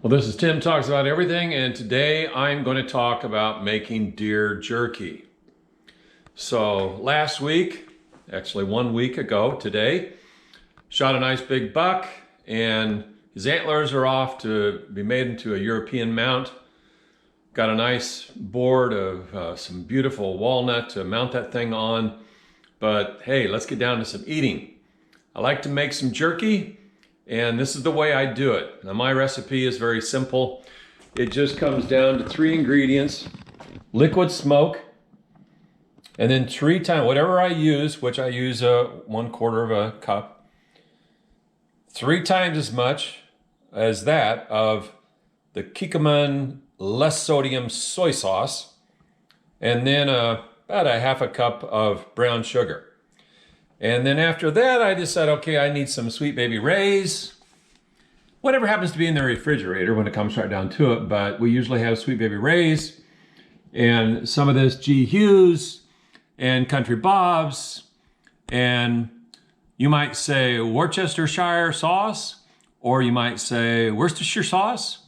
Well, this is Tim Talks About Everything, and today I'm going to talk about making deer jerky. So last week, actually 1 week ago today, shot a nice big buck, and his antlers are off to be made into a European mount. Got a nice board of some beautiful walnut to mount that thing on. But hey, let's get down to some eating. I like to make some jerky, and this is the way I do it. Now, my recipe is very simple. It just comes down to 3 ingredients: liquid smoke, and then 3 times, whatever I use, which I use 1/4 of a cup, 3 times as much as that of the Kikkoman less sodium soy sauce, and then about a 1/2 cup of brown sugar. And then after that, I decided, okay, I need some Sweet Baby Ray's. Whatever happens to be in the refrigerator when it comes right down to it, but we usually have Sweet Baby Ray's and some of this G. Hughes and Country Bob's, and you might say Worcestershire sauce, or you might say Worcestershire sauce,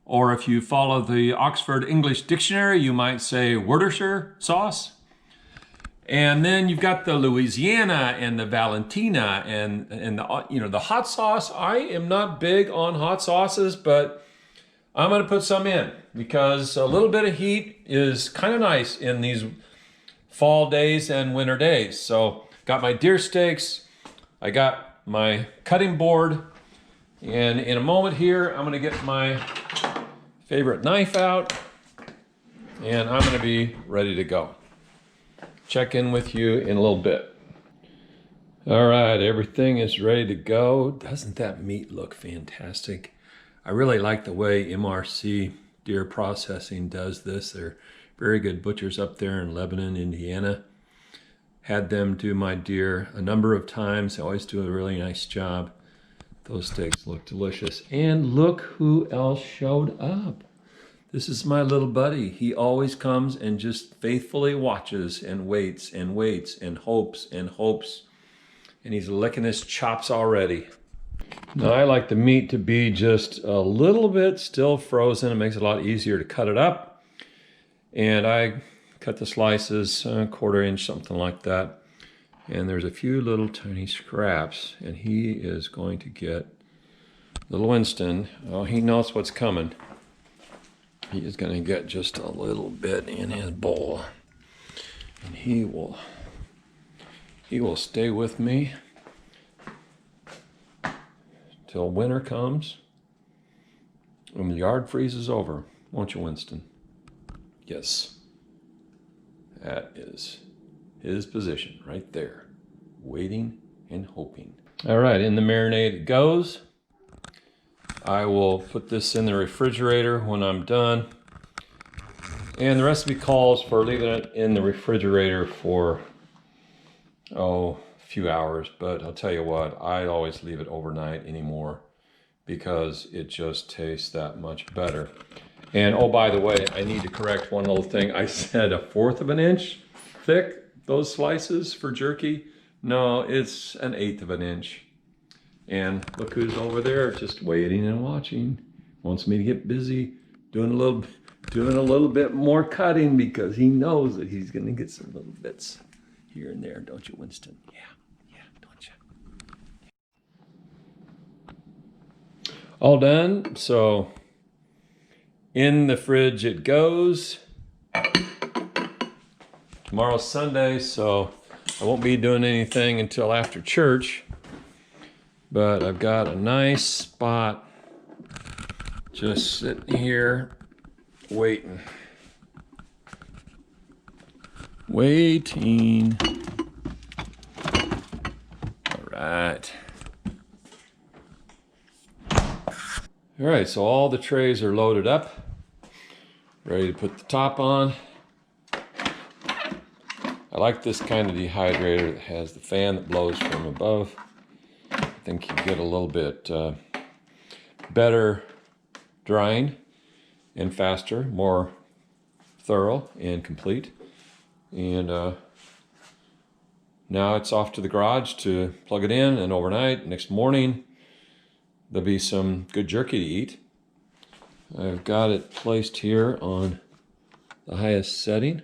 or if you follow the Oxford English Dictionary, you might say Worcestershire sauce. And then you've got the Louisiana and the Valentina and the hot sauce. I am not big on hot sauces, but I'm going to put some in because a little bit of heat is kind of nice in these fall days and winter days. So got my deer steaks, I got my cutting board, and in a moment here, I'm going to get my favorite knife out, and I'm going to be ready to go. Check in with you in a little bit. All right, everything is ready to go. Doesn't that meat look fantastic? I really like the way MRC Deer Processing does this. They're very good butchers up there in Lebanon, Indiana. Had them do my deer a number of times. They always do a really nice job. Those steaks look delicious. And look who else showed up. This is my little buddy. He always comes and just faithfully watches and waits and waits and hopes and hopes. And he's licking his chops already. Now, I like the meat to be just a little bit still frozen. It makes it a lot easier to cut it up. And I cut the slices a 1/4 inch, something like that. And there's a few little tiny scraps. And he is going to get, little Winston, oh, he knows what's coming. He is going to get just a little bit in his bowl, and he will stay with me till winter comes and the yard freezes over, won't you, Winston? Yes, that is his position right there, waiting and hoping. All right, in the marinade it goes. I will put this in the refrigerator when I'm done. And the recipe calls for leaving it in the refrigerator for, a few hours. But I'll tell you what, I always leave it overnight anymore because it just tastes that much better. And oh, by the way, I need to correct one little thing. I said 1/4 of an inch thick, those slices for jerky. No, it's 1/8 of an inch. And look who's over there, just waiting and watching. Wants me to get busy doing a little bit more cutting because he knows that he's going to get some little bits here and there, don't you, Winston? Yeah, don't you? All done. So in the fridge it goes. Tomorrow's Sunday, so I won't be doing anything until after church. But I've got a nice spot just sitting here waiting. All right. All right, so all the trays are loaded up. Ready to put the top on. I like this kind of dehydrator that has the fan that blows from above. I think you get a little bit better drying and faster, more thorough and complete. And now it's off to the garage to plug it in, and overnight, next morning, there'll be some good jerky to eat. I've got it placed here on the highest setting.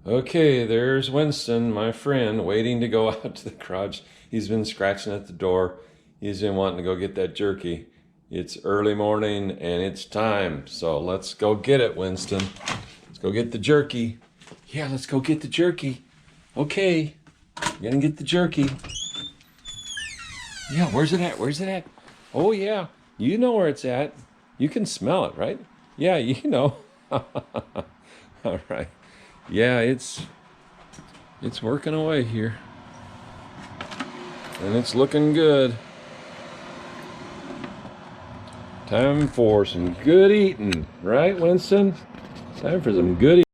Okay, there's Winston, my friend, waiting to go out to the garage. He's been scratching at the door. He's been wanting to go get that jerky. It's early morning and it's time. So let's go get it, Winston. Let's go get the jerky. Yeah, let's go get the jerky. Okay, we're gonna get the jerky. Yeah, where's it at? Where's it at? Oh yeah, you know where it's at. You can smell it, right? Yeah, you know. All right. Yeah, it's working away here. And it's looking good. Time for some good eating, right, Winston? Time for some good eating.